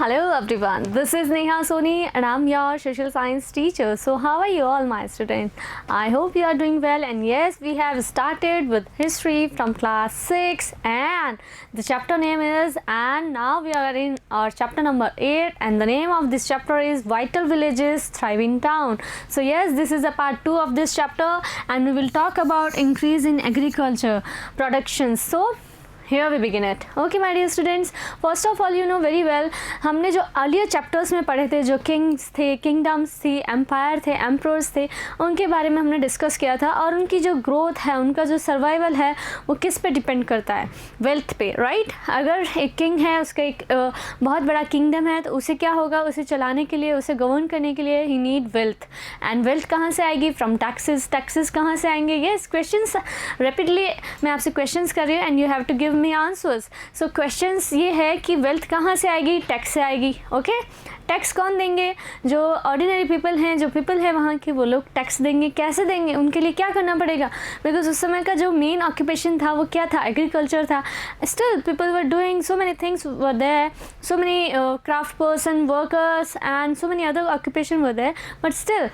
Hello everyone, this is Neha Soni and I'm your social science teacher. So how are you all my students? I hope you are doing well, and yes, we have started with history from class 6 and the chapter name is, and now we are in our chapter number 8 and the name of this chapter is Vital Villages Thriving Town. So yes, this is a part 2 of this chapter and we will talk about increase in agriculture production. So here we begin it. Okay my dear students, first of all you know very well हमने जो earlier chapters में पढ़े थे, जो Kings थे, kingdoms थी, empire थे, emperors थे, उनके बारे में हमने डिस्कस किया था और उनकी जो ग्रोथ है, उनका जो सर्वाइवल है वो किस पे डिपेंड करता है? वेल्थ पे, राइट? अगर एक किंग है, उसका एक बहुत बड़ा किंगडम है, तो उसे क्या होगा? उसे चलाने के लिए, उसे गवर्न करने के लिए ही नीड वेल्थ, एंड वेल्थ कहाँ से आएगी? From taxes. टैक्सेस कहाँ से आएंगे? येस, क्वेश्चंस रैपिडली मैं आपसे क्वेश्चंस कर रही हूँ and you have to give me answers. So questions ये है कि वेल्थ कहाँ से आएगी? टैक्स से आएगी. ओके, टैक्स कौन देंगे? जो ऑर्डिनरी पीपल हैं, जो पीपल है वहाँ के, वो लोग टैक्स देंगे. कैसे देंगे? उनके लिए क्या करना पड़ेगा? बिकॉज उस समय का जो मेन ऑक्यूपेशन था वो क्या था? एग्रीकल्चर था. Still people were doing so many things were there, so many craft person, workers and so many other occupation were there, but still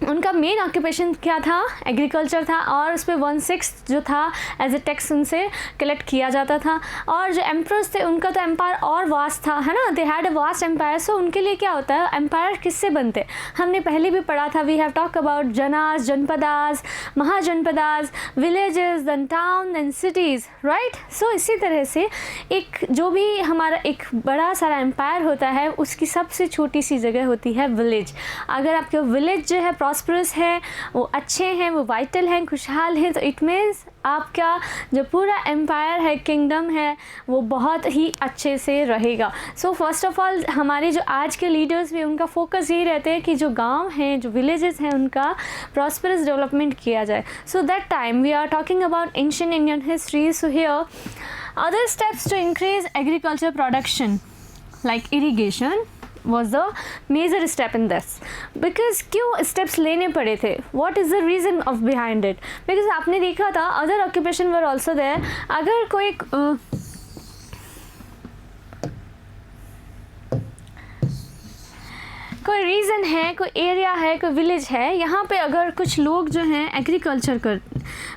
उनका मेन ऑक्यूपेशन क्या था? एग्रीकल्चर था. और उस पर 1/6 जो था एज ए टैक्स उनसे कलेक्ट किया जाता था. और जो एम्परर्स थे उनका तो एम्पायर और वास्ट था, है ना? They had a vast empire. So उनके लिए क्या होता है? एम्पायर किससे बनते? हमने पहले भी पढ़ा था. We have talk about janas, janapadas, mahajanapadas, villages, then town, then cities, right? So इसी तरह से एक जो भी हमारा एक बड़ा सारा एम्पायर होता है, उसकी सबसे छोटी सी जगह होती है विलेज. अगर आपके विलेज जो है प्रॉस्परस है, वो अच्छे हैं, वो वाइटल हैं, खुशहाल हैं, तो इट मीन्स आपका जो पूरा एम्पायर है, किंगडम है, वो बहुत ही अच्छे से रहेगा. सो फर्स्ट ऑफ ऑल हमारे जो आज के लीडर्स भी, उनका फोकस यही रहते हैं कि जो गांव हैं, जो विलेजेस हैं, उनका प्रॉस्परस डेवलपमेंट किया जाए. So that time we are talking about ancient Indian history. So here other steps to increase agriculture production like irrigation was the major step in this. Because क्यों steps लेने पड़े थे? What is the reason of behind it? Because आपने देखा था other occupation were also there. अगर कोई कोई रीज़न है, कोई एरिया है, कोई विलेज है, यहाँ पे अगर कुछ लोग जो हैं एग्रीकल्चर कर,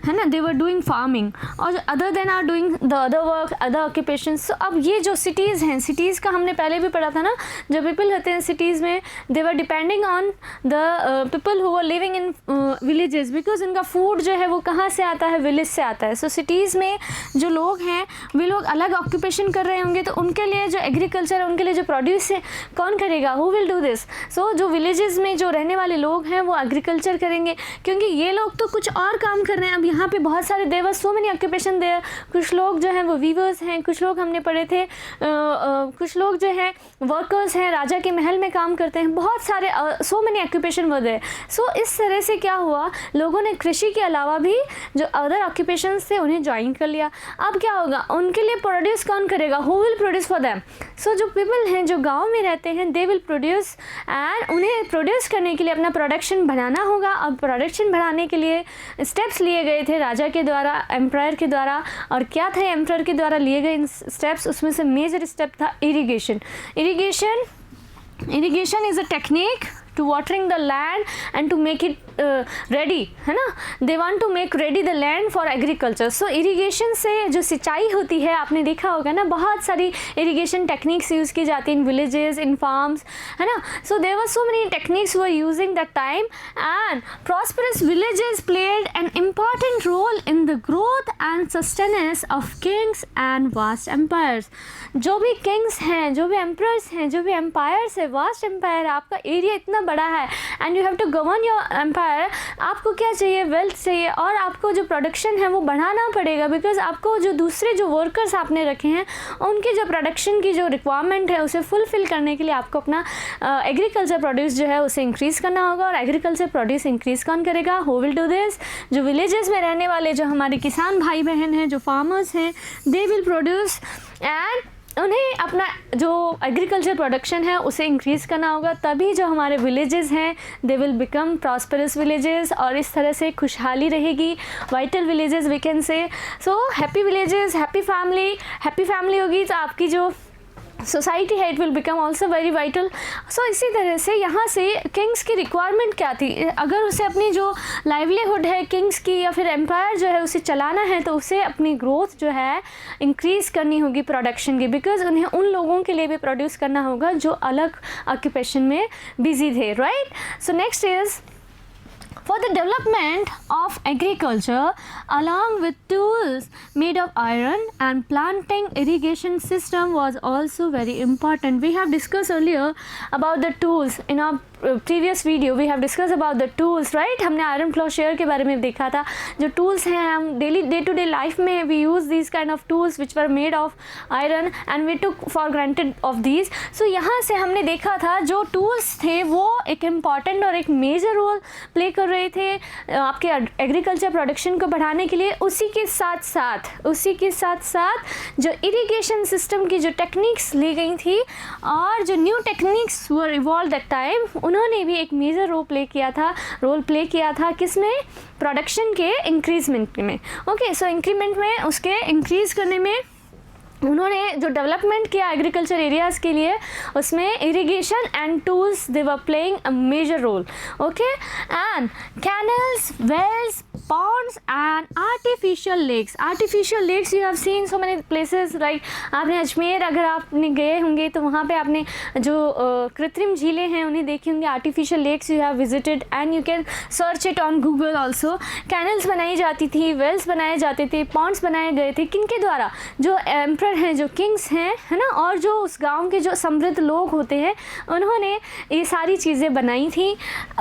है ना, दे वर डूइंग फार्मिंग, और other than are doing the other work, other occupations. So अब ये जो सिटीज़ हैं, सिटीज़ का हमने पहले भी पढ़ा था ना, जो पीपल होते हैं सिटीज़ में, they were depending on the people who were living in villages, because उनका फूड जो है वो कहाँ से आता है? विलेज से आता है. सो सिटीज़ में जो लोग हैं, वे लोग अलग ऑक्यूपेशन कर रहे होंगे, तो उनके लिए जो एग्रीकल्चर है, उनके लिए जो प्रोड्यूस है, कौन करेगा? Who will do this? So जो विलेजेस में जो रहने वाले लोग हैं वो एग्रीकल्चर करेंगे, क्योंकि ये लोग तो कुछ और काम कर रहे हैं. अब यहाँ पे बहुत सारे देवर, सो मेनी ऑक्यूपेशन देयर. कुछ लोग जो हैं वो वीवर्स हैं, कुछ लोग हमने पढ़े थे, कुछ लोग जो हैं वर्कर्स हैं, राजा के महल में काम करते हैं. बहुत सारे सो मेनी ऑक्यूपेशन वो देयर. सो इस तरह से क्या हुआ, लोगों ने कृषि के अलावा भी जो अदर ऑक्यूपेशंस थे उन्हें ज्वाइन कर लिया. अब क्या होगा? उनके लिए प्रोड्यूस कौन करेगा? Who will produce for them? So जो पीपल हैं जो गाँव में रहते हैं, दे विल प्रोड्यूस, एंड उन्हें प्रोड्यूस करने के लिए अपना प्रोडक्शन बढ़ाना होगा. अब प्रोडक्शन बढ़ाने के लिए स्टेप्स लिए गए थे राजा के द्वारा, एम्पायर के द्वारा. और क्या था एम्पायर के द्वारा लिए गए इन स्टेप्स? उसमें से मेजर स्टेप था irrigation. Irrigation is a technique to watering the land and to make it ready, है ना? They want to make ready the land for agriculture. So irrigation से जो सिंचाई होती है, आपने देखा होगा ना, बहुत सारी irrigation techniques यूज़ की जाती हैं in villages, in farms, है ना? So there were so many techniques were using that time, and prosperous villages played an important role in the growth and sustenance of kings and vast empires. जो भी kings हैं, जो भी emperors हैं, जो भी empires है, vast empire, आपका एरिया इतना बड़ा है and you have to govern your empire. आपको क्या चाहिए? वेल्थ चाहिए, और आपको जो प्रोडक्शन है वो बढ़ाना पड़ेगा, बिकॉज आपको जो दूसरे जो वर्कर्स आपने रखे हैं, उनके जो प्रोडक्शन की जो रिक्वायरमेंट है उसे फुलफिल करने के लिए आपको अपना एग्रीकल्चर प्रोड्यूस जो है उसे इंक्रीज़ करना होगा. और एग्रीकल्चर प्रोड्यूस इंक्रीज़ कौन करेगा? Who will do this? जो विलेजेस में रहने वाले जो हमारे किसान भाई बहन हैं, जो फार्मर्स हैं, दे विल प्रोड्यूस, एंड उन्हें अपना जो एग्रीकल्चर प्रोडक्शन है उसे इंक्रीज़ करना होगा. तभी जो हमारे विलेजेस हैं, they will become prosperous villages, और इस तरह से खुशहाली रहेगी. Vital villages we can say. So happy villages, happy family होगी, तो आपकी जो सोसाइटी है, it will become also very vital. So इसी तरह से यहाँ से किंग्स की रिक्वायरमेंट क्या थी, अगर उसे अपनी जो लाइवलीहुड है किंग्स की या फिर एम्पायर जो है उसे चलाना है तो उसे अपनी ग्रोथ जो है इंक्रीज़ करनी होगी प्रोडक्शन की, बिकॉज उन्हें उन लोगों के लिए भी प्रोड्यूस करना होगा जो अलग ऑक्यूपेशन में बिजी थे, right. So next is for the development of agriculture along with tools made of iron and planting irrigation system was also very important. We have discussed earlier about the tools in our previous video. We have discussed about the tools, right? हमने iron ploughshare के बारे में देखा था। जो tools हैं हम daily day to day life में we use these kind of tools which were made of iron and we took for granted of these. So यहाँ से हमने देखा था जो टूल्स थे वो एक इम्पॉर्टेंट और एक मेजर रोल प्ले कर रहे थे आपके एग्रीकल्चर प्रोडक्शन को बढ़ाने के लिए। उसी के साथ साथ जो इरिगेशन सिस्टम की जो टेक्निक्स ली गई थी और जो new techniques were evolve that time, उन्होंने भी एक मेजर रोल प्ले किया था किसमें, प्रोडक्शन के इंक्रीजमेंट में। ओके, सो इंक्रीमेंट में उसके इंक्रीज़ करने में उन्होंने जो डेवलपमेंट किया एग्रीकल्चर एरियाज़ के लिए उसमें irrigation and tools they were playing a major role. Okay, and canals, wells, ponds and artificial lakes you have seen so many places, like आपने अजमेर अगर आपने गए होंगे तो वहाँ पे आपने जो कृत्रिम झीलें हैं उन्हें देखी होंगी। Artificial lakes you have visited and you can search it on Google also. Canals बनाई जाती थी, वेल्स बनाए जाते थे, पॉन्ड्स बनाए गए थे, किनके द्वारा, जो एम्परर हैं, जो किंग्स हैं, है ना, और जो उस गाँव के जो समृद्ध लोग होते हैं उन्होंने ये सारी चीज़ें बनाई थी।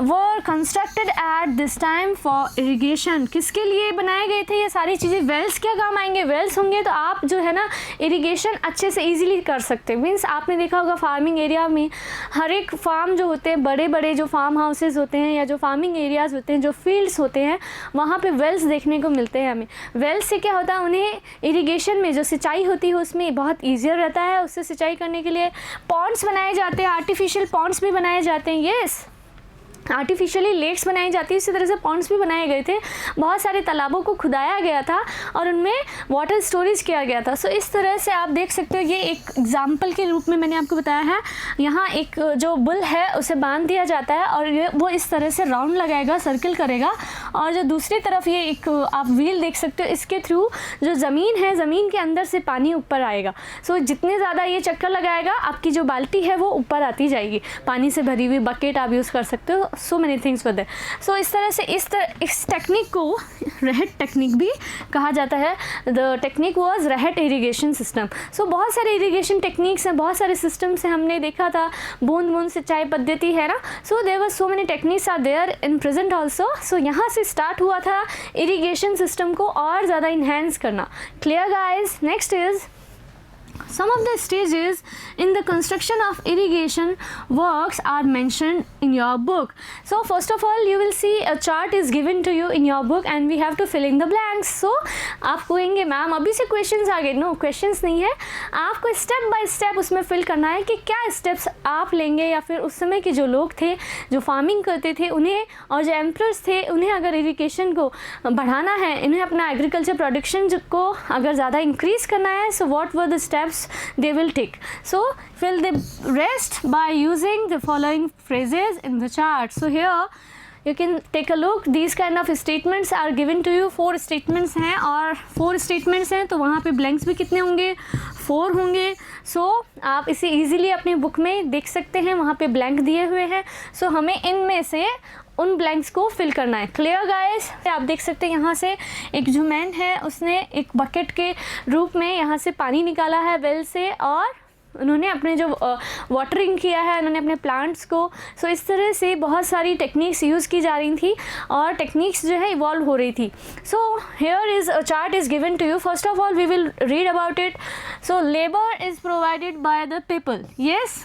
वर constructed at this time for irrigation. किसके लिए बनाए गए थे ये सारी चीज़ें? वेल्स क्या काम आएंगे? वेल्स होंगे तो आप जो है ना इरिगेशन अच्छे से इजीली कर सकते हैं। मीन्स आपने देखा होगा फार्मिंग एरिया में हर एक फार्म जो होते हैं, बड़े बड़े जो फार्म हाउसेज होते हैं या जो फार्मिंग एरियाज़ होते हैं, जो फील्ड्स होते हैं, वहाँ पे वेल्स देखने को मिलते हैं हमें। वेल्स से क्या होता है, उन्हें इरिगेशन में जो सिंचाई होती है उसमें बहुत ईजियर रहता है उससे सिंचाई करने के लिए। पॉन्ड्स बनाए जाते हैं, आर्टिफिशियल पॉन्ड्स भी बनाए जाते हैं, येस, आर्टिफिशियली लेक्स बनाई जाती है, इसी तरह से पॉन्ड्स भी बनाए गए थे। बहुत सारे तालाबों को खुदाया गया था और उनमें वाटर स्टोरेज किया गया था। सो इस तरह से आप देख सकते हो, ये एक एग्जाम्पल के रूप में मैंने आपको बताया है। यहाँ एक जो बुल है उसे बांध दिया जाता है और ये वो इस तरह से राउंड लगाएगा, सर्किल करेगा, और जो दूसरी तरफ ये एक आप व्हील देख सकते हो, इसके थ्रू जो ज़मीन है, ज़मीन के अंदर से पानी ऊपर आएगा। सो जितने ज़्यादा ये चक्कर लगाएगा आपकी जो बाल्टी है वो ऊपर आती जाएगी, पानी से भरी हुई बकेट आप यूज़ कर सकते हो। So many things with it. So इस तरह से इस टेक्निक को रहट टेक्निक भी कहा जाता है। The technique was rahat irrigation system. So बहुत सारे इरिगेशन टेक्निक्स हैं, बहुत सारे सिस्टम्स हैं, हमने देखा था बूंद बूंद सिंचाई पद्धति है ना। So there were so many techniques are there in present also. So यहाँ से स्टार्ट हुआ था इरिगेशन सिस्टम को और ज़्यादा इन्हेंस करना। Clear guys? Next is some of the stages in the construction of irrigation works are mentioned in your book. So first of all you will see a chart is given to you in your book and we have to fill in the blanks. So आप कहेंगे ma'am अभी से questions आ गए। No, questions नहीं है, आपको step by step उसमें fill करना है कि क्या स्टेप्स आप लेंगे या फिर उस समय के जो लोग थे जो फार्मिंग करते थे उन्हें, और जो एम्परर्स थे उन्हें अगर इरिगेशन को बढ़ाना है, इन्हें अपना एग्रीकल्चर प्रोडक्शन को अगर ज़्यादा इंक्रीज़ करना है, so what were the steps they will take. So fill the rest by using the following phrases in the chart. So here you can take a look. These kind of statements are given to you. 4 statements हैं और 4 statements हैं तो वहाँ पे blanks भी कितने होंगे? 4 होंगे। So आप इसे easily अपनी बुक में देख सकते हैं, वहाँ पे blank दिए हुए हैं। So हमें इनमें से उन ब्लैंक्स को फिल करना है। Clear guys? आप देख सकते हैं यहाँ से एक जो मैन है उसने एक बकेट के रूप में यहाँ से पानी निकाला है वेल से और उन्होंने अपने जो वाटरिंग किया है उन्होंने अपने प्लांट्स को। सो इस तरह से बहुत सारी टेक्निक्स यूज़ की जा रही थी और टेक्निक्स जो है इवॉल्व हो रही थी। So here is a chart is given to you. First of all we will read about it. So labour is provided by the people. Yes,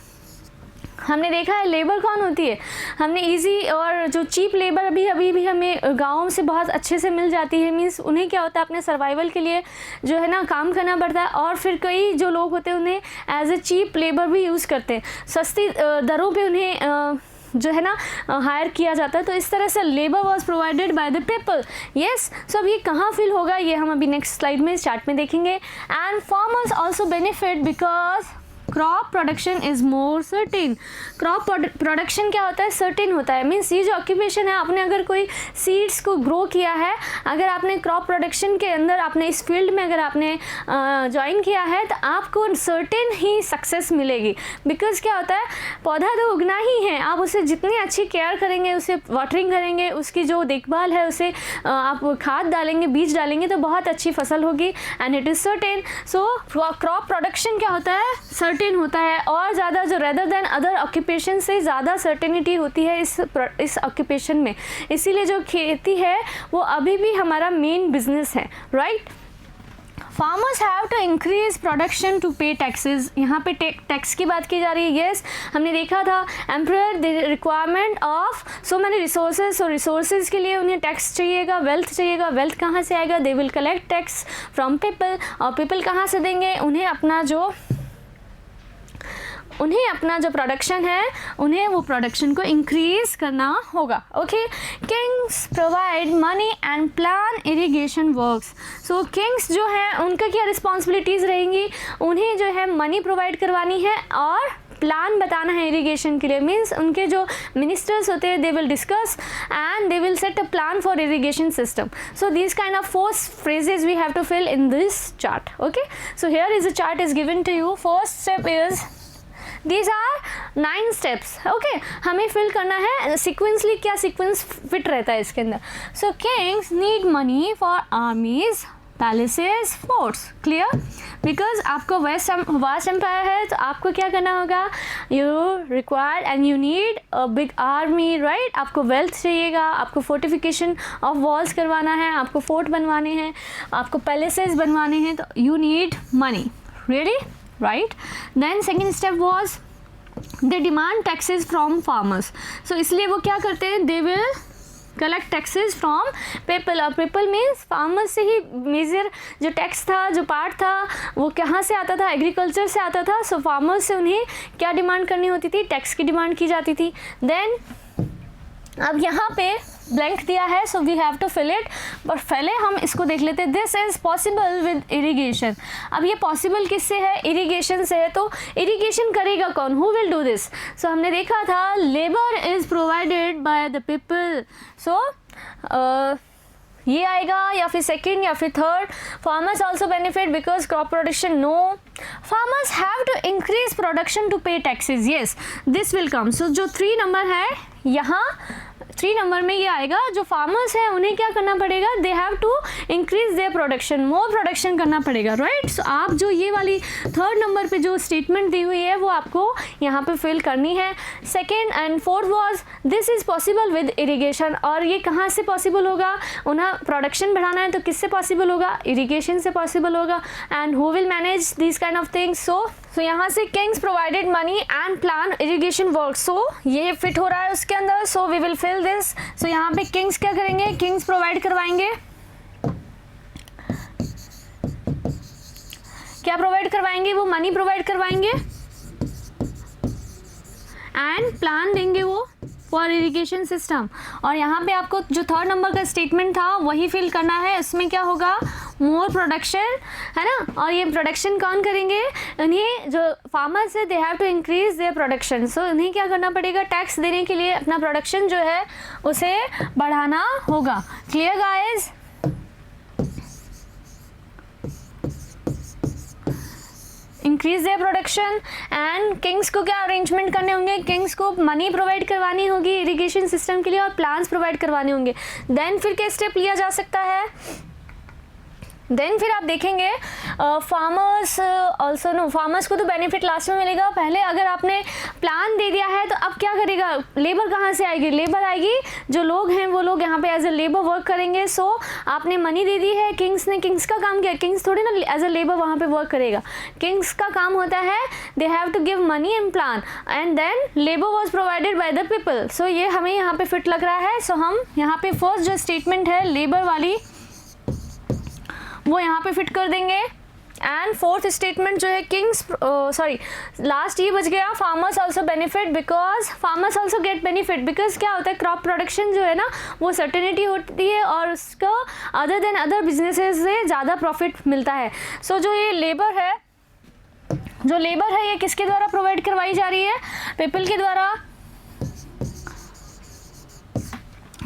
हमने देखा है लेबर कौन होती है, हमने इजी और जो चीप लेबर अभी भी हमें गाँव से बहुत अच्छे से मिल जाती है। मीन्स उन्हें क्या होता है अपने सर्वाइवल के लिए जो है ना काम करना पड़ता है और फिर कई जो लोग होते हैं उन्हें एज ए चीप लेबर भी यूज़ करते हैं, सस्ती दरों पे उन्हें जो है ना हायर किया जाता है। तो इस तरह से labour was provided by the people. Yes, so अब ये कहाँ फिल होगा ये हम अभी नेक्स्ट स्लाइड में चार्ट में देखेंगे। And farmers also benefit because crop production is more certain. Crop production क्या होता है? सर्टेन होता है। मीन्स ये जो ऑक्यूपेशन है, आपने अगर कोई सीड्स को ग्रो किया है, अगर आपने क्रॉप प्रोडक्शन के अंदर आपने इस फील्ड में अगर आपने ज्वाइन किया है तो आपको सर्टेन ही सक्सेस मिलेगी। बिकॉज क्या होता है, पौधा तो उगना ही है, आप उसे जितनी अच्छी केयर करेंगे, उसे वाटरिंग करेंगे, उसकी जो देखभाल है उसे आप खाद डालेंगे, बीज डालेंगे तो बहुत अच्छी फसल होगी and it is certain. So crop production क्या होता है? सर्टेन होता है और ज़्यादा जो रेदर देन अदर ऑक्यूपेशन से ज़्यादा सर्टेनिटी होती है इस ऑक्यूपेशन में। इसीलिए जो खेती है वो अभी भी हमारा मेन बिजनेस है, right. Farmers have to increase production to pay taxes. यहाँ पे टैक्स की बात की जा रही है। येस, हमने देखा था emperor the requirement of so many resources. So resources के लिए उन्हें टैक्स चाहिएगा, वेल्थ चाहिएगा। वेल्थ कहाँ से आएगा? They will collect tax from people. और पीपल कहाँ से देंगे? उन्हें अपना जो प्रोडक्शन है, उन्हें वो प्रोडक्शन को इंक्रीज करना होगा। Okay, Kings provide money and plan irrigation works. So Kings जो हैं उनका क्या रिस्पॉन्सिबिलिटीज़ रहेंगी? उन्हें जो है मनी प्रोवाइड करवानी है और प्लान बताना है इरिगेशन के लिए। मीन्स उनके जो मिनिस्टर्स होते हैं, they will discuss and they will set a plan for irrigation system. So this kind of 4 phrases we have to fill in this chart. Okay, so here is a chart is given to you. First step is these are 9 steps. Okay, हमें fill करना है sequentially. क्या sequence fit रहता है इसके अंदर? So kings need money for armies, palaces, forts. Clear? Because आपको vast empire है तो आपको क्या करना होगा? You require and you need a big army, right. आपको वेल्थ चाहिएगा, आपको फोर्टिफिकेशन ऑफ वॉल्स करवाना है, आपको फोर्ट बनवाने हैं, आपको पैलेसेस बनवाने हैं, तो you need money. Really? right. Then second step was they demand taxes from farmers. So इसलिए वो क्या करते हैं? They will collect taxes from people. और people means farmers से ही मेजर जो टैक्स था, जो पार्ट था, वो कहाँ से आता था? एग्रीकल्चर से आता था। सो फार्मर्स से उन्हें क्या डिमांड करनी होती थी? टैक्स की डिमांड की जाती थी। देन अब यहाँ पे ब्लैंक दिया है, so we have to fill it. But पहले हम इसको देख लेते हैं। This is possible with irrigation. अब ये पॉसिबल किससे है? इरिगेशन से है। तो इरिगेशन करेगा कौन? Who will do this? So हमने देखा था labour is provided by the people. So ये आएगा या फिर सेकेंड या फिर third. Farmers also benefit because crop production, no. Farmers have to increase production to pay taxes, yes, this will come. So जो 3 नंबर है यहाँ 3 नंबर में ये आएगा। जो फार्मर्स हैं उन्हें क्या करना पड़ेगा? They have to increase their production, more production करना पड़ेगा, राइट। सो आप जो ये वाली 3rd नंबर पे जो स्टेटमेंट दी हुई है वो आपको यहाँ पे फिल करनी है। Second and fourth was this is possible with irrigation. और ये कहाँ से पॉसिबल होगा? उन्हें प्रोडक्शन बढ़ाना है तो किससे पॉसिबल होगा? इरीगेशन से पॉसिबल होगा। And who will manage this kind of things? So यहाँ से kings provided money and plan irrigation work. So ये फिट हो रहा है उसके अंदर। So we will fill this. So यहाँ पे किंग्स क्या करेंगे? किंग्स प्रोवाइड करवाएंगे। क्या प्रोवाइड करवाएंगे? वो मनी प्रोवाइड करवाएंगे एंड प्लान देंगे वो फॉर इरिगेशन सिस्टम। और यहाँ पे आपको जो 3rd नंबर का स्टेटमेंट था वही फिल करना है। इसमें क्या होगा? मोर प्रोडक्शन, है ना। और ये प्रोडक्शन कौन करेंगे? उन्हें जो फार्मर्स है, they have to increase their production. So उन्हें क्या करना पड़ेगा? टैक्स देने के लिए अपना प्रोडक्शन जो है उसे बढ़ाना होगा। Clear guys? Increase their production and Kings को क्या अरेंजमेंट करने होंगे? किंग्स को मनी प्रोवाइड करवानी होगी इरिगेशन सिस्टम के लिए और प्लान्स प्रोवाइड करवाने होंगे। देन फिर क्या स्टेप लिया जा सकता है? देन फिर आप देखेंगे फार्मर्स ऑल्सो, नो, फार्मर्स को तो बेनिफिट लास्ट में मिलेगा। पहले अगर आपने प्लान दे दिया है तो अब क्या करेगा? लेबर कहाँ से आएगी? लेबर आएगी, जो लोग हैं वो लोग यहाँ पे एज ए लेबर वर्क करेंगे। सो आपने मनी दे दी है, किंग्स ने किंग्स का काम किया। किंग्स थोड़ी ना एज ए लेबर वहाँ पे वर्क करेगा। किंग्स का काम होता है they have to give money and plan and then labour was provided by the people. So ये हमें यहाँ पे फिट लग रहा है। सो हम यहाँ पे फर्स्ट जो स्टेटमेंट है लेबर वाली वो यहाँ पे फिट कर देंगे। एंड फोर्थ स्टेटमेंट जो है किंग्स, सॉरी लास्ट ये बच गया, farmers also benefit because farmers also get benefit because क्या होता है? क्रॉप प्रोडक्शन जो है ना वो सर्टेनिटी होती है और उसको अदर देन अदर बिजनेसेस से ज़्यादा प्रॉफिट मिलता है। सो जो ये लेबर है जो लेबर है ये किसके द्वारा प्रोवाइड करवाई जा रही है? पीपल के द्वारा।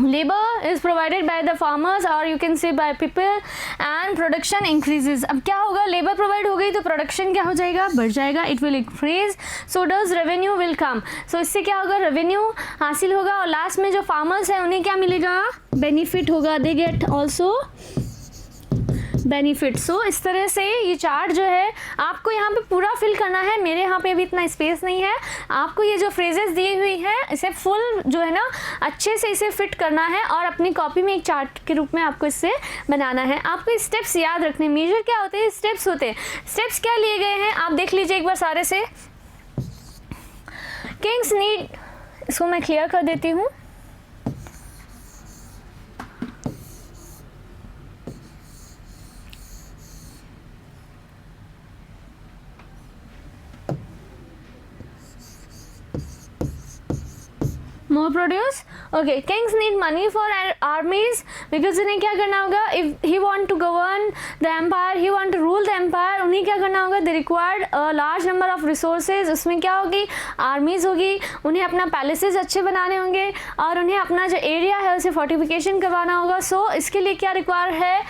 Labour is provided by the farmers और you can say by people and production increases. अब क्या होगा, लेबर प्रोवाइड हो गई तो प्रोडक्शन क्या हो जाएगा, बढ़ जाएगा, it will increase, so thus revenue will come. So इससे क्या होगा, रेवेन्यू हासिल होगा और लास्ट में जो फार्मर्स हैं उन्हें क्या मिलेगा, बेनिफिट होगा, दे गेट ऑल्सो बेनिफिट। सो इस तरह से ये चार्ट जो है आपको यहाँ पे पूरा फिल करना है, मेरे यहाँ पे अभी इतना स्पेस नहीं है, आपको ये जो फ्रेजेस दी हुई है इसे फुल जो है ना अच्छे से इसे फिट करना है और अपनी कॉपी में एक चार्ट के रूप में आपको इससे बनाना है। आपको स्टेप्स याद रखने, मेजर क्या होते हैं, स्टेप्स होते हैं। स्टेप्स क्या लिए गए हैं आप देख लीजिए एक बार सारे से। किंग्स नीड, इसको मैं क्लियर कर देती हूँ। More produce. Okay, kings need money for armies because उन्हें क्या करना होगा, if he want to govern the empire, he want to rule the empire, उन्हें क्या करना होगा, they required a large number of resources। उसमें क्या होगी, आर्मीज होगी, उन्हें अपना पैलेसेस अच्छे बनाने होंगे और उन्हें अपना जो एरिया है उसे फोर्टिफिकेशन करवाना होगा। सो इसके लिए क्या रिक्वायर है,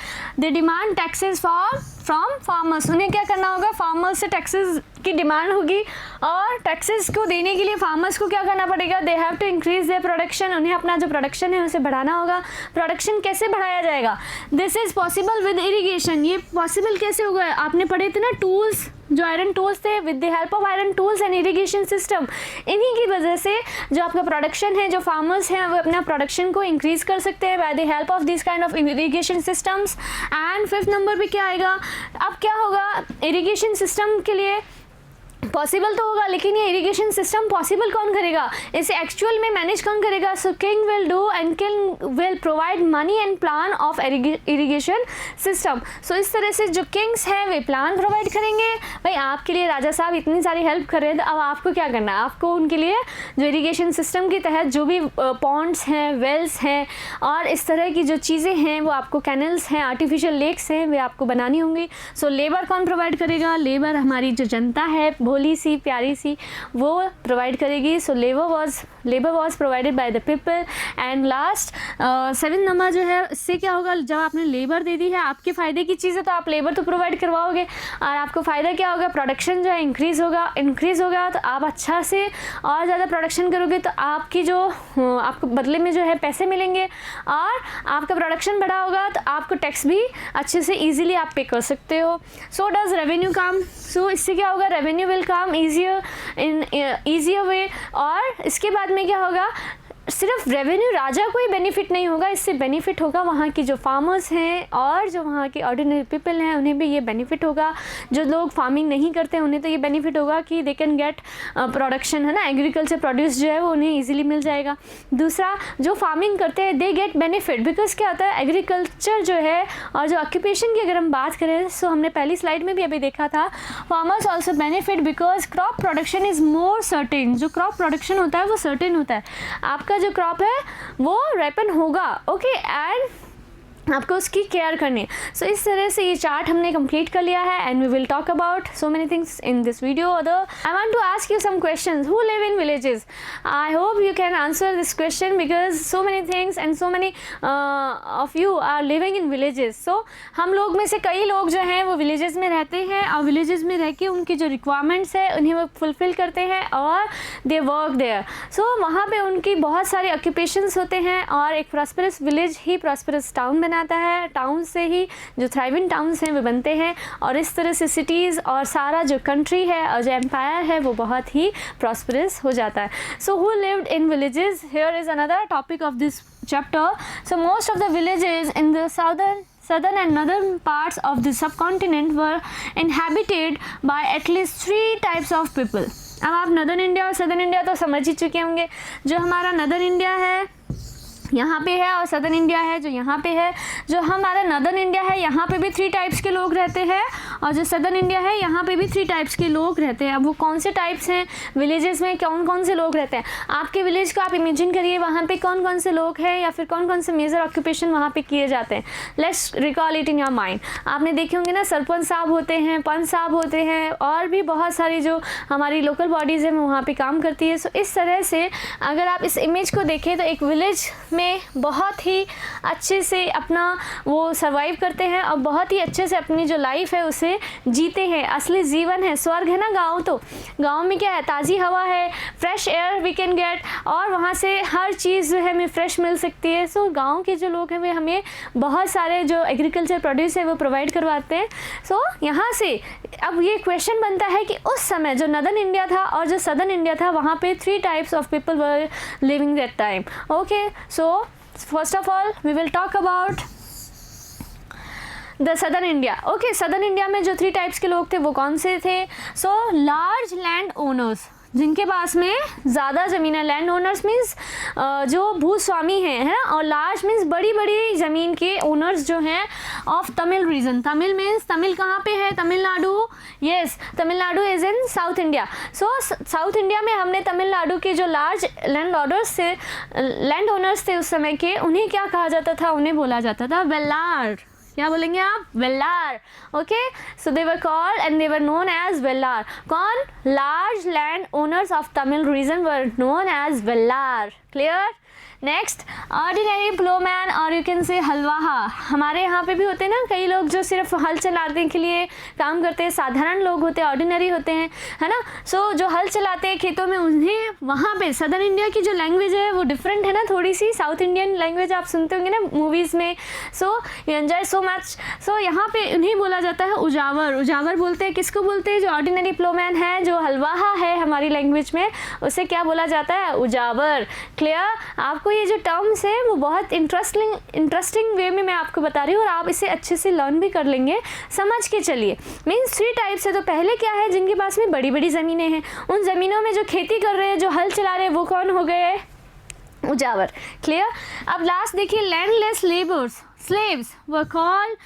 they demand taxes from farmers. उन्हें क्या करना होगा, फार्मर्स से टैक्सेस की डिमांड होगी और टैक्सेस को देने के लिए फार्मर्स को क्या करना पड़ेगा, they have to increase their production. उन्हें अपना जो प्रोडक्शन है उसे बढ़ाना होगा। प्रोडक्शन कैसे बढ़ाया जाएगा, this is possible with irrigation. ये पॉसिबल कैसे होगा, आपने पढ़े थे ना टूल्स, जो आयरन टूल्स थे, with the help of iron tools and irrigation system. इन्हीं की वजह से जो आपका प्रोडक्शन है, जो फार्मर्स हैं वो अपना प्रोडक्शन को इंक्रीज कर सकते हैं by the help of this kind of irrigation systems. And fifth number पे क्या आएगा, अब क्या होगा, इरिगेशन सिस्टम के लिए पॉसिबल तो होगा लेकिन ये इरिगेशन सिस्टम पॉसिबल कौन करेगा, इसे एक्चुअल में मैनेज कौन करेगा। So king will do and king will provide money and plan of irrigation system. So इस तरह से जो किंग्स हैं वे प्लान प्रोवाइड करेंगे। भाई आपके लिए राजा साहब इतनी सारी हेल्प कर रहे हैं, तो अब आपको क्या करना है, आपको उनके लिए जो इरिगेशन सिस्टम के तहत जो भी पॉन्ड्स हैं, वेल्स हैं और इस तरह की जो चीज़ें हैं वो आपको, कैनल्स हैं, आर्टिफिशियल लेक्स हैं, वे आपको बनानी होंगी। सो लेबर कौन प्रोवाइड करेगा, लेबर हमारी जो जनता है भोली सी प्यारी सी वो प्रोवाइड करेगी। So labour was provided by the people. And last 7 number जो है, इससे क्या होगा, जब आपने लेबर दे दी है आपके फ़ायदे की चीज़ है तो आप लेबर तो प्रोवाइड करवाओगे और आपको फ़ायदा क्या होगा, प्रोडक्शन जो है इंक्रीज़ होगा तो आप अच्छा से और ज़्यादा प्रोडक्शन करोगे तो आपकी जो आपको बदले में जो है पैसे मिलेंगे और आपका प्रोडक्शन बढ़ा होगा तो आपको टैक्स भी अच्छे से ईजिली आप पे कर सकते हो। सो डज रेवेन्यू कम। सो इससे क्या होगा, रेवेन्यू विल कम ईजियर वे। और इसके बाद में क्या होगा, सिर्फ रेवेन्यू राजा को ही बेनिफिट नहीं होगा, इससे बेनिफिट होगा वहाँ की जो फार्मर्स हैं और जो वहाँ के ऑर्डिनरी पीपल हैं उन्हें भी ये बेनिफिट होगा। जो लोग फार्मिंग नहीं करते उन्हें तो ये बेनिफिट होगा कि दे कैन गेट प्रोडक्शन, है ना, एग्रीकल्चर प्रोड्यूस जो है वो उन्हें ईजिली मिल जाएगा। दूसरा, जो फार्मिंग करते हैं दे गेट बेनिफिट बिकॉज क्या होता है, एग्रीकल्चर जो है और जो ऑक्यूपेशन की अगर हम बात करें सो हमने पहली स्लाइड में भी अभी देखा था, farmers also benefit because crop production is more certain. जो क्रॉप प्रोडक्शन होता है वो सर्टेन होता है, आपका जो क्रॉप है वो रिपन होगा, ओके, एंड आपको उसकी केयर करनी है। सो इस तरह से ये चार्ट हमने कंप्लीट कर लिया है and we will talk about so many things in this video. I want to ask you some questions, who live in villages, I hope you can answer this question because so many things and so many of you are living in villages. So हम लोग में से कई लोग जो हैं वो villages में रहते हैं और विलेजेस में रह के उनकी जो रिक्वायरमेंट्स है उन्हें वो फुलफ़िल करते हैं और दे वर्क देयर। सो वहाँ पे उनकी बहुत सारे ऑक्यूपेशंस होते हैं और एक प्रॉस्परस विलेज ही प्रॉस्परस टाउन बनाता है, टाउन से ही जो थ्राइविंग टाउन्स हैं वे बनते हैं और इस तरह से सिटीज़ और सारा जो कंट्री है और जो एम्पायर है वो बहुत ही प्रॉस्परस हो जाता है। So who lived in villages, here is another topic of this chapter. So most of the villages in the southern and northern parts of the subcontinent were inhabited by at least 3 types of people. अब आप northern India और southern India तो समझ ही चुके होंगे। जो हमारा northern India है यहाँ पे है, और सदर्न इंडिया है जो यहाँ पे है। जो हमारा नदर्न इंडिया है यहाँ पे भी 3 टाइप्स के लोग रहते हैं, और जो सदर्न इंडिया है यहाँ पे भी 3 टाइप्स के लोग रहते हैं। अब वो कौन से टाइप्स हैं, विलेजेस में कौन कौन से लोग रहते हैं, आपके विलेज को आप इमेजिन करिए, वहाँ पे कौन कौन से लोग हैं या फिर कौन कौन से मेजर ऑक्यूपेशन वहाँ पे किए जाते हैं। Let's recall it in your mind. आपने देखे होंगे ना, सरपंच साहब होते हैं, पंच साहब होते हैं, और भी बहुत सारी जो हमारी लोकल बॉडीज़ हैं वहाँ पे काम करती है। सो इस तरह से अगर आप इस इमेज को देखें तो एक विलेज में बहुत ही अच्छे से अपना वो सर्वाइव करते हैं और बहुत ही अच्छे से अपनी जो लाइफ है उसे जीते हैं। असली जीवन है, स्वर्ग है ना गाँव। तो गाँव में क्या है, ताज़ी हवा है, fresh air we can get, और वहाँ से हर चीज़ जो है हमें फ्रेश मिल सकती है। सो गाँव के जो लोग हैं वे हमें बहुत सारे जो एग्रीकल्चर प्रोड्यूस है वो प्रोवाइड करवाते हैं। सो यहाँ से अब ये क्वेश्चन बनता है कि उस समय जो नदर्न इंडिया था और जो सदर्न इंडिया था वहाँ पे 3 types of people were living that time. Okay, so first of all we will talk about the southern India. Okay, southern India में जो 3 टाइप्स के लोग थे वो कौन से थे? सो लार्ज लैंड ओनर्स, जिनके पास में ज़्यादा ज़मीन है। लैंड ओनर्स मीन्स जो भूस्वामी हैं, है ना, और लार्ज मीन्स बड़ी बड़ी ज़मीन के ओनर्स जो हैं of Tamil reason. Tamil means, Tamil कहाँ पे है? Tamil Nadu. Yes, Tamil Nadu is in south India. So south India में हमने तमिलनाडु के जो लार्ज लैंड ओनर्स थे उस समय के, उन्हें क्या कहा जाता था? उन्हें बोला जाता था वेल्लार। क्या बोलेंगे आप? Vellar. Okay, so they were called and they were known as Vellar. कौन? Large land owners of Tamil region were known as Vellar. Clear? Next, ordinary ploughman और यू कैन से हलवाहा। हमारे यहाँ पे भी होते हैं ना कई लोग जो सिर्फ हल चलाने के लिए काम करते हैं, साधारण लोग होते हैं, ऑर्डिनरी होते हैं, है ना। सो जो हल चलाते हैं खेतों में, उन्हें वहाँ पे सदर्न इंडिया की जो लैंग्वेज है वो डिफरेंट है ना थोड़ी सी। साउथ इंडियन लैंग्वेज आप सुनते होंगे ना मूवीज़ में। So you enjoy so much. So यहाँ पे उन्हें बोला जाता है उजावर। उजावर बोलते हैं, किसको बोलते हैं? जो ऑर्डिनरी प्लोमैन है, जो हलवाहा है हमारी लैंग्वेज में, उसे क्या बोला जाता है? उजावर। क्लियर? आपको ये जो टर्म्स है वो बहुत इंटरेस्टिंग वे में मैं आपको बता रही हूँ, और आप इसे अच्छे से लर्न भी कर लेंगे। समझ के चलिए। मीन्स 3 टाइप्स है। तो पहले क्या है? जिनके पास में बड़ी बड़ी ज़मीनें हैं, उन ज़मीनों में जो खेती कर रहे हैं, जो हल चला रहे हैं, वो कौन हो गए? उजावर। क्लियर? अब लास्ट देखिए, landless labours slaves were called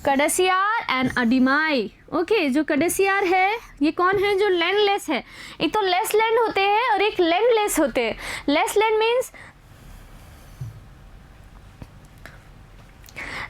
Kadaisiyar and Adimai. Okay, जो कड़सियार है ये कौन है? जो लैंडलेस है। एक तो लेस लैंड होते हैं और एक लैंडलेस होते हैं। Less land means,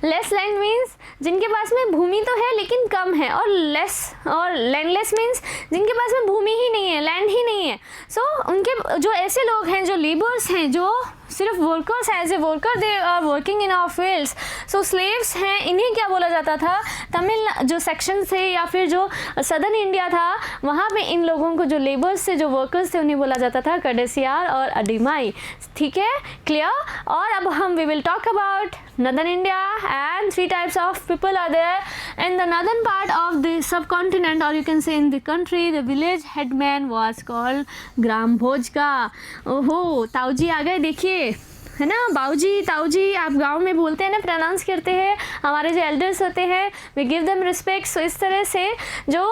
less land means जिनके पास में भूमि तो है लेकिन कम है, और लैंडलेस मीन्स जिनके पास में भूमि ही नहीं है, लैंड ही नहीं है। सो उनके जो ऐसे लोग हैं, जो लेबर्स हैं, जो सिर्फ workers as a worker they are working in our fields. So slaves हैं, इन्हें क्या बोला जाता था? तमिल जो सेक्शन थे या फिर जो सदर्न इंडिया था वहाँ पे इन लोगों को, जो लेबर्स थे, जो वर्कर्स थे, उन्हें बोला जाता था कड़सियार और अडिमाई। ठीक है? क्लियर? और अब हम we will talk about northern India and 3 types of people are there in the northern part of the subcontinent, or you can say in the country. The village headman was called ग्राम भोज का। ओहो, ताऊजी आ गए, देखिए, है ना। बाऊजी, ताऊजी आप गांव में बोलते हैं ना, प्रोनाउंस करते हैं। हमारे जो एल्डर्स होते हैं वी गिव देम रिस्पेक्ट। सो इस तरह से जो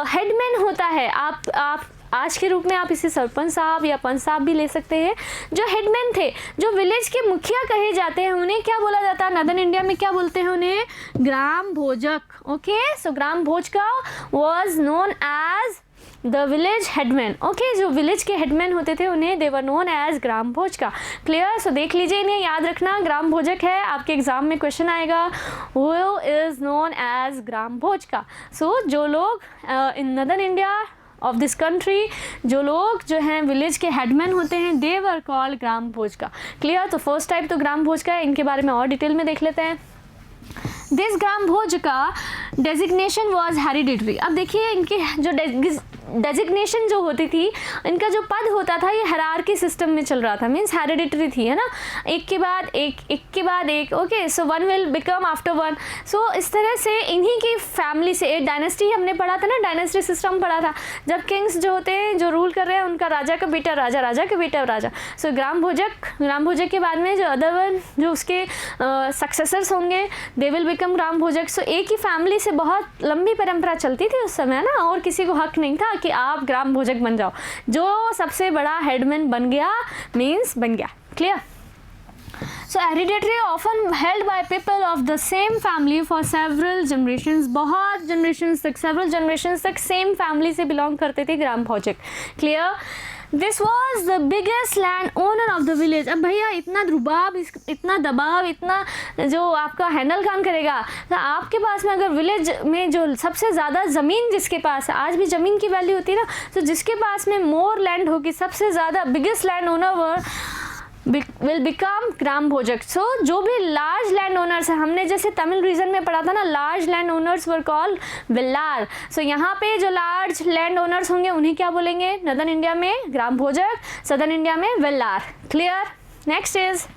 हेडमैन होता है, आप आज के रूप में आप इसे सरपंच साहब या पंच साहब भी ले सकते हैं। जो हेडमैन थे, जो विलेज के मुखिया कहे जाते हैं, उन्हें क्या बोला जाता है? नदर्न इंडिया में क्या बोलते हैं उन्हें? ग्राम भोजक। ओके, सो ग्राम भोज का was known as the village headman. Okay, जो विलेज के हेडमैन होते थे उन्हें दे वर नोन एज ग्राम भोज का। क्लियर? सो देख लीजिए, इन्हें याद रखना, ग्राम भोजक है, आपके एग्जाम में क्वेश्चन आएगा, who is known as gram भोज का। सो जो लोग in northern India of this country, जो लोग जो हैं विलेज के हेडमैन होते हैं, दे वर कॉल्ड ग्राम भोज का। क्लियर? तो फर्स्ट टाइप तो ग्राम भोज का है, इनके बारे में और डिटेल में देख लेते हैं। दिस ग्राम भोज का डेजिग्नेशन वॉज हेरिडिटरी। अब देखिए, इनकी जो डेजिग्नेशन जो होती थी, इनका जो पद होता था, ये हायरार्की सिस्टम में चल रहा था, मीन्स हेरिडिटरी थी, है ना, एक के बाद एक, एक के बाद एक। Okay, so one will become after one. So इस तरह से इन्हीं की फैमिली से, एक डायनेस्टी हमने पढ़ा था ना, डायनेस्टी सिस्टम पढ़ा था, जब किंग्स जो होते हैं, जो रूल कर रहे हैं, उनका राजा का बेटा राजा, राजा का बेटा राजा। सो ग्राम भोजक के बाद में जो अदर वन, जो उसके सक्सेसर्स होंगे, they will become gram bhojak. सो एक ही फैमिली से बहुत लंबी परंपरा चलती थी उस समय ना, और किसी को हक नहीं था कि आप ग्राम भोजक बन जाओ। जो सबसे बड़ा हेडमैन बन गया मीन्स बन गया। Clear? So hereditary often held by people of the same family for several generations, बहुत जनरेशंस तक, सेवरल जनरेशंस तक सेम फैमिली से बिलोंग करते थे ग्राम भोजक। Clear? This was the biggest land owner of the village. अब भैया इतना रुबाब, इतना दबाव, इतना जो आपका हैंडल कौन करेगा? तो आपके पास में अगर विलेज में जो सबसे ज़्यादा ज़मीन जिसके पास है, आज भी ज़मीन की वैल्यू होती है ना, तो जिसके पास में मोर लैंड होगी, सबसे ज़्यादा biggest land owner will become gram bhojak. So जो भी लार्ज लैंड ओनर्स हैं, हमने जैसे तमिल रीजन में पढ़ा था ना, large land owners were called Villar. So यहाँ पे जो लार्ज लैंड ओनर्स होंगे उन्हें क्या बोलेंगे? नॉर्दर्न इंडिया में ग्राम भोजक, सदर्न इंडिया में Villar. Clear? Next is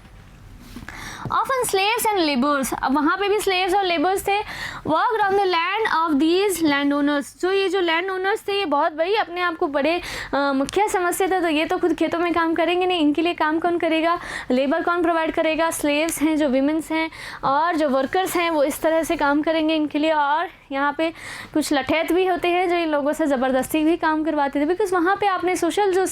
often slaves and labours. अब वहाँ पे भी स्लेव्स और लेबर्स थे। Work on the land of these land owners. जो ये जो लैंड ओनर्स थे, ये बहुत भाई अपने आप को बड़े मुख्य समझते थे। तो ये तो खुद खेतों में काम करेंगे नहीं, इनके लिए काम कौन करेगा? लेबर कौन प्रोवाइड करेगा? स्लेव्स हैं, जो विमेंस हैं और जो वर्कर्स हैं, वो इस तरह से काम करेंगे इनके लिए। और यहाँ पे कुछ लठैत भी होते हैं जो इन लोगों से ज़बरदस्ती भी काम करवाते थे, बिकॉज वहाँ पे आपने सोशल जो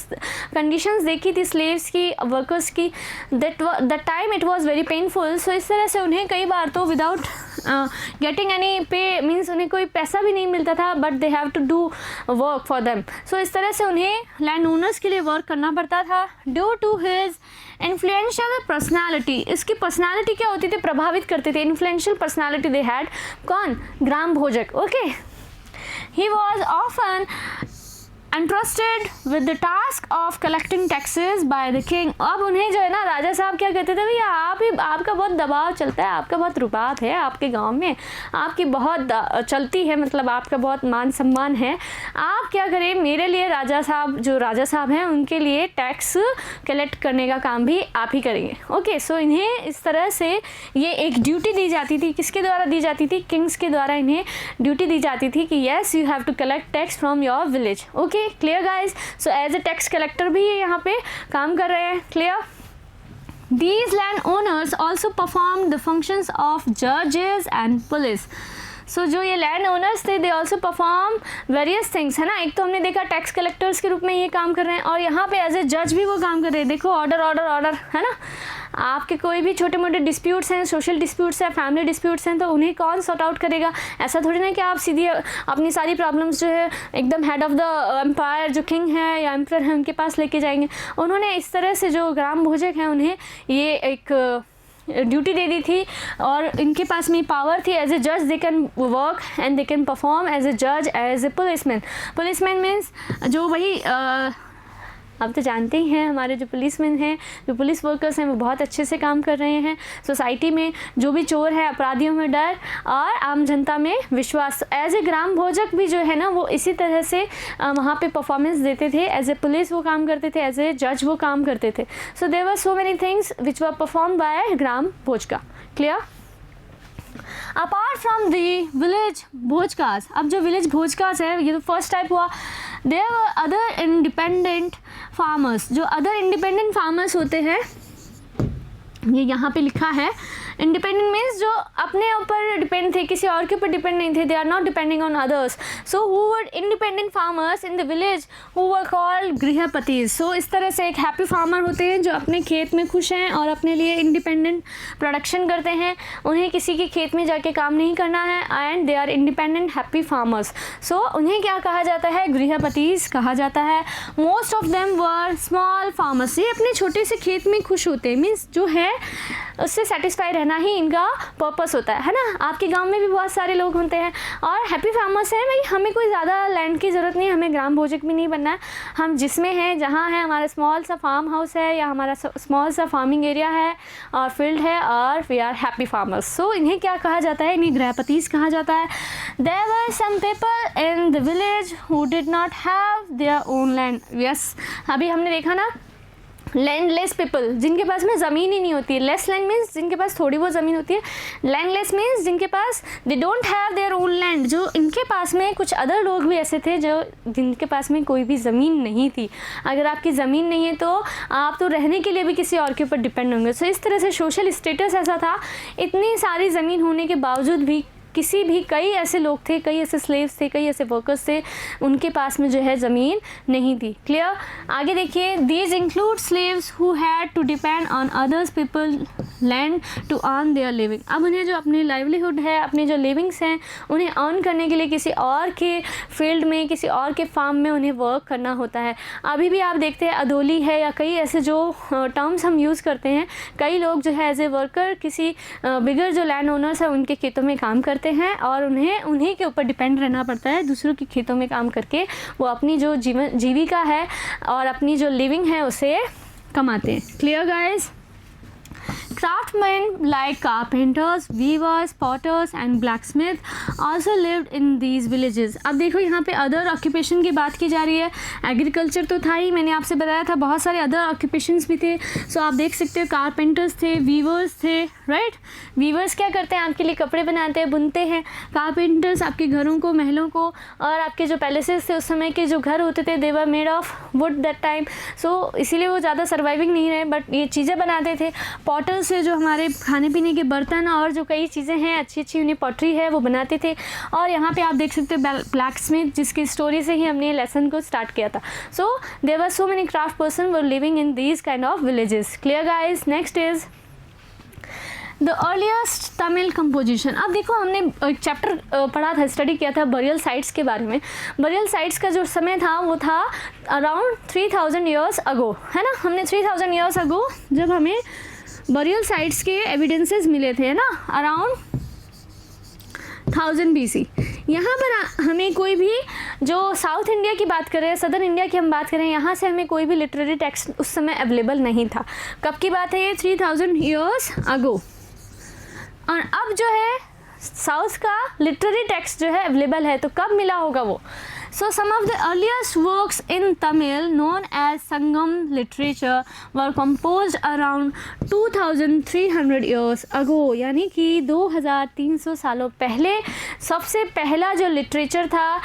कंडीशंस देखी थी स्लेव्स की, वर्कर्स की, that time it was very painful. So इस तरह से उन्हें कई बार तो without getting any pay, means उन्हें कोई पैसा भी नहीं मिलता था, but they have to do work for them. So इस तरह से उन्हें लैंड ओनर्स के लिए वर्क करना पड़ता था। Due to his influential personality, इसकी पर्सनालिटी क्या होती थी? प्रभावित करते थे। Influential personality they had. कौन? ग्राम भोजक। Okay, he was often entrusted with the task of collecting taxes by the king। अब उन्हें जो है ना राजा साहब क्या कहते थे? भैया आपका बहुत दबाव चलता है, आपका बहुत रुबाब है आपके गांव में, आपकी बहुत चलती है, मतलब आपका बहुत मान सम्मान है। आप क्या करें, मेरे लिए राजा साहब, जो राजा साहब हैं उनके लिए टैक्स कलेक्ट करने का काम भी आप ही करेंगे। ओके, सो इन्हें इस तरह से ये एक ड्यूटी दी जाती थी। किसके द्वारा दी जाती थी? किंग्स के द्वारा इन्हें ड्यूटी दी जाती थी कि yes you have to collect tax from your village. Okay, clear guys? So as a tax collector भी ये यहाँ पे काम कर रहे हैं। Clear? These land owners also performed the functions of judges and police। सो जो ये लैंड ओनर्स थे, they also perform various things, है ना। एक तो हमने देखा टैक्स कलेक्टर्स के रूप में ये काम कर रहे हैं, और यहाँ पे एज ए जज भी वो काम कर रहे हैं। देखो ऑर्डर ऑर्डर ऑर्डर, है ना। आपके कोई भी छोटे मोटे डिस्प्यूट्स हैं, सोशल डिस्प्यूट्स हैं, फैमिली डिस्प्यूट्स हैं, तो उन्हें कौन सॉर्ट आउट करेगा? ऐसा थोड़ी ना कि आप सीधी अपनी सारी प्रॉब्लम्स जो है एकदम हेड ऑफ द एम्पायर, जो किंग है या एम्परर है, उनके पास लेके जाएंगे। उन्होंने इस तरह से जो ग्राम भोजक हैं उन्हें ये एक ड्यूटी दे दी थी, और इनके पास में पावर थी। एज ए जज they can work and they can perform as a जज, as a policeman. Policeman means जो वही आप तो जानते ही हैं, हमारे जो पुलिसमैन हैं, जो पुलिस वर्कर्स हैं, वो बहुत अच्छे से काम कर रहे हैं। सोसाइटी में जो भी चोर है, अपराधियों में डर और आम जनता में विश्वास। एज ए ग्राम भोजक भी जो है ना, वो इसी तरह से वहाँ पे परफॉर्मेंस देते थे। एज ए पुलिस वो काम करते थे, एज ए जज वो काम करते थे। So there were so many things which were perform by gram bhojaka. Clear? Apart from the village bhojakas, अब जो विलेज भोजकास है, ये तो फर्स्ट टाइप हुआ। There were other independent farmers. जो अदर इंडिपेंडेंट फार्मर्स होते हैं, ये यहाँ पे लिखा है। इंडिपेंडेंट मीन्स जो अपने ऊपर डिपेंड थे, किसी और के ऊपर डिपेंड नहीं थे। They are not depending on others. So who were independent farmers in the village who were called grihapatis. So इस तरह से एक हैप्पी फार्मर होते हैं जो अपने खेत में खुश हैं और अपने लिए इंडिपेंडेंट प्रोडक्शन करते हैं। उन्हें किसी के खेत में जाके काम नहीं करना है, and they are independent happy farmers. So उन्हें क्या कहा जाता है? गृहपतिज कहा जाता है। Most of them were small farmers. ये अपने छोटे से खेत में खुश होते हैं, मीन्स जो है उससे सेटिस्फाई रहना ही इनका पर्पस होता है ना। आपके गांव में भी बहुत सारे लोग होते हैं और हैप्पी फार्मर्स हैं। भाई हमें कोई ज़्यादा लैंड की ज़रूरत नहीं है, हमें ग्राम भोजक भी नहीं बनना है। हम जिसमें हैं, जहाँ है, हमारा स्मॉल सा फार्म हाउस है या हमारा स्मॉल सा फार्मिंग एरिया है और फील्ड है, और वी आर हैप्पी फार्मर्स। सो इन्हें क्या कहा जाता है? इन्हें गृहपतिज कहा जाता है। There were some people in the village who did not have their own land. Yes, अभी हमने देखा ना, लैंडलेस पीपल, जिनके पास में ज़मीन ही नहीं होती है। लेस लैंड मीन्स जिनके पास थोड़ी बहुत ज़मीन होती है। लैंडलेस मीन्स जिनके पास they don't have their own land. जो इनके पास में कुछ अदर लोग भी ऐसे थे जो जिनके पास में कोई भी ज़मीन नहीं थी। अगर आपकी ज़मीन नहीं है तो आप तो रहने के लिए भी किसी और के ऊपर डिपेंड होंगे। सो इस तरह से सोशल स्टेटस ऐसा था। इतनी सारी ज़मीन होने के बावजूद भी किसी भी, कई ऐसे लोग थे, कई ऐसे स्लेव्स थे, कई ऐसे वर्कर्स थे, उनके पास में जो है ज़मीन नहीं थी। क्लियर। आगे देखिए, these include slaves who had to depend on others people land to earn their living. अब उन्हें जो अपनी लाइवलीहुड है, अपनी जो लिविंग्स हैं, उन्हें अर्न करने के लिए किसी और के फील्ड में, किसी और के फार्म में उन्हें वर्क करना होता है। अभी भी आप देखते हैं अदोली है या कई ऐसे जो टर्म्स हम यूज़ करते हैं, कई लोग जो है एज ए वर्कर किसी बिगर जो लैंड ओनर्स हैं उनके खेतों में काम करते हैं और उन्हीं के ऊपर डिपेंड रहना पड़ता है। दूसरों के खेतों में काम करके वो अपनी जो जीविका है और अपनी जो लिविंग है उसे कमाते हैं। Clear guys. Craftsmen like carpenters, weavers, potters and blacksmiths also lived in these villages। अब देखो यहाँ पे अदर ऑक्यूपेशन की बात की जा रही है। एग्रीकल्चर तो था ही, मैंने आपसे बताया था, बहुत सारे अदर ऑक्यूपेशंस भी थे। सो आप देख सकते हो कारपेंटर्स थे, वीवर्स थे, राइट। वीवर्स क्या करते हैं, आपके लिए कपड़े बनाते हैं, बुनते हैं। कारपेंटर्स आपके घरों को, महलों को, और आपके जो पैलेसेस थे उस समय के जो घर होते थे, they were made of wood that time. So इसीलिए वो ज़्यादा सर्वाइविंग नहीं रहे, बट ये चीज़ें बनाते थे। पॉटर्स से जो हमारे खाने पीने के बर्तन और जो कई चीज़ें हैं अच्छी अच्छी, उन्हें पॉटरी है वो बनाते थे। और यहाँ पे आप देख सकते हो ब्लैकस्मिथ, जिसकी स्टोरी से ही हमने लेसन को स्टार्ट किया था। So there were so many craft person were living in these kind of villages. Clear guys. Next is the earliest Tamil composition. अब देखो, हमने एक चैप्टर पढ़ा था, स्टडी किया था बरियल साइट्स के बारे में। बरियल साइट्स का जो समय था वो था अराउंड 3000 ईयर्स अगो, है ना। हमने 3000 ईयर्स अगो जब हमें बरियल साइट्स के एविडेंसेस मिले थे ना, अराउंड 1000 BC। यहाँ पर हमें कोई भी जो साउथ इंडिया की बात करें, सदर्न इंडिया की हम बात करें, यहाँ से हमें कोई भी लिटरेरी टेक्स्ट उस समय अवेलेबल नहीं था। कब की बात है ये? 3000 ईयर्स अगो। और अब जो है साउथ का लिटरेरी टेक्स्ट जो है अवेलेबल है, तो कब मिला होगा वो? So some of the earliest works in Tamil known as Sangam literature were composed around 2300 years ago। यानी कि 2300 सालों पहले सबसे पहला जो लिटरेचर था,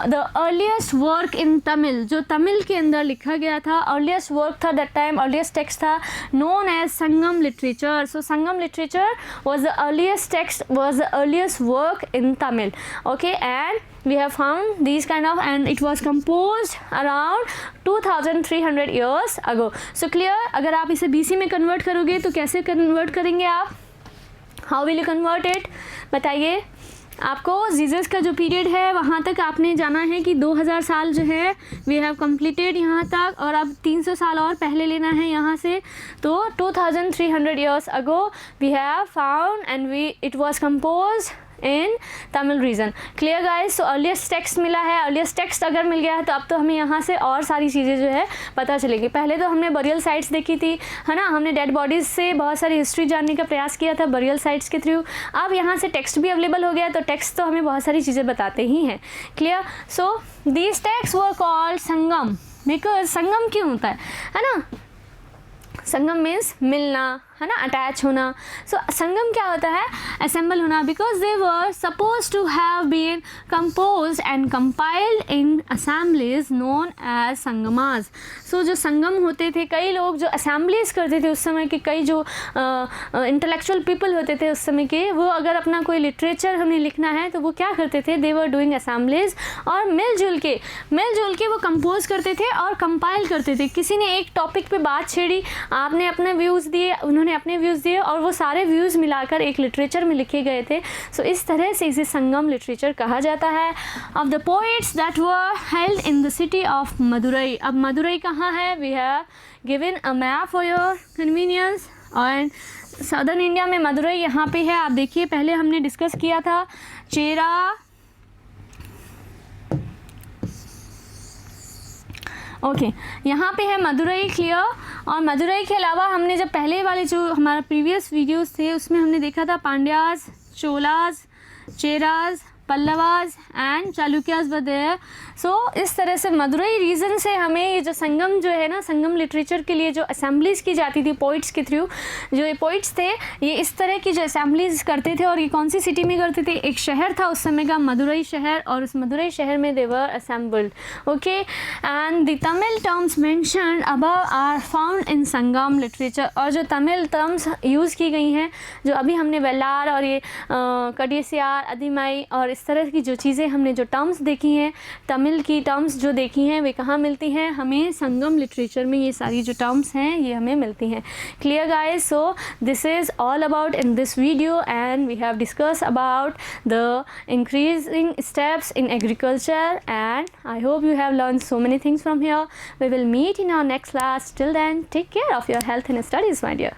the earliest work in Tamil, जो तमिल के अंदर लिखा गया था, earliest work था that time, earliest text था known as Sangam literature। So Sangam literature was the earliest text, was the earliest work in Tamil। Okay, and we have found these kind of, and it was composed around 2300 years ago। So clear। अगर आप इसे BC में convert करोगे तो कैसे convert करेंगे आप? How will you convert it? बताइए। आपको जीसस का जो पीरियड है वहाँ तक आपने जाना है कि 2000 साल जो है वी हैव कंप्लीटेड यहाँ तक, और अब 300 साल और पहले लेना है यहाँ से। तो 2300 years ago we have found and it was composed in Tamil region. Clear guys. So earliest text मिला है। अर्लीस्ट टेक्स्ट अगर मिल गया है तो अब तो हमें यहाँ से और सारी चीज़ें जो है पता चलेगी। पहले तो हमने बरियल साइट्स देखी थी, है ना, हमने डेड बॉडीज़ से बहुत सारी हिस्ट्री जानने का प्रयास किया था बरियल साइट्स के थ्रू। अब यहाँ से टेक्स्ट भी अवेलेबल हो गया, तो टेक्स्ट तो हमें बहुत सारी चीज़ें बताते ही हैं। Clear. So these text were called Sangam. Because Sangam क्यों होता है ना? संगम मीन्स मिलना, है ना, अटैच होना। सो संगम क्या होता है? असेंबल होना। Because they were suppose to have been compose and compiled in assemblies known as Sangamas. So जो संगम होते थे, कई लोग जो असेंबलीज करते थे उस समय के, कई जो इंटेलेक्चुअल पीपल होते थे उस समय के, वो अगर अपना कोई लिटरेचर हमें लिखना है तो वो क्या करते थे? दे वर डूइंग असेंबलीज, और मिलजुल के वो कंपोज करते थे और कंपाइल करते थे। किसी ने एक टॉपिक पे बात छेड़ी, आपने अपने व्यूज़ दिए, उन्होंने अपने व्यूज़ दिए, और वो सारे व्यूज़ मिलाकर एक लिटरेचर में लिखे गए थे। सो इस तरह से इसे संगम लिटरेचर कहा जाता है। Of the poets that were held in the city of Madurai. अब मदुरई कहाँ है? We have given a map for your convenience. और सदर्न इंडिया में मदुरई यहाँ पे है। आप देखिए, पहले हमने डिस्कस किया था चेरा, ओके, यहाँ पे है मदुरई। क्लियर। और मदुरई के अलावा हमने जब पहले वाले जो हमारा प्रीवियस वीडियोस थे उसमें हमने देखा था Pandyas, Cholas, Cheras, Pallavas and Chalukyas were there. So इस तरह से मदुरई रीजन से हमें ये जो संगम जो है ना, संगम लिटरेचर के लिए जो असेंबलीज की जाती थी पोइट्स के थ्रू, जो ये पोइट्स थे ये इस तरह की जो असेंबलीज करते थे। और ये कौन सी सिटी में करते थे? एक शहर था उस समय का मदुरई शहर, और उस मदुरई शहर में they were assembled. Okay, and the Tamil terms mentioned above are found in Sangam literature. और जो तमिल टर्म्स यूज़ की गई हैं, जो अभी हमने वेलार और ये कडियसियार, अधिमाई और इस तरह की जो चीज़ें हमने जो टर्म्स देखी हैं, तमिल की टर्म्स जो देखी हैं, वे कहाँ मिलती हैं? हमें संगम लिटरेचर में ये सारी जो टर्म्स हैं ये हमें मिलती हैं। Clear guys? So this is all about in this video, and we have discuss about the increasing steps in agriculture, and I hope you have learned so many things from here. We will meet in our next class. Till then, take care of your health and studies, my dear.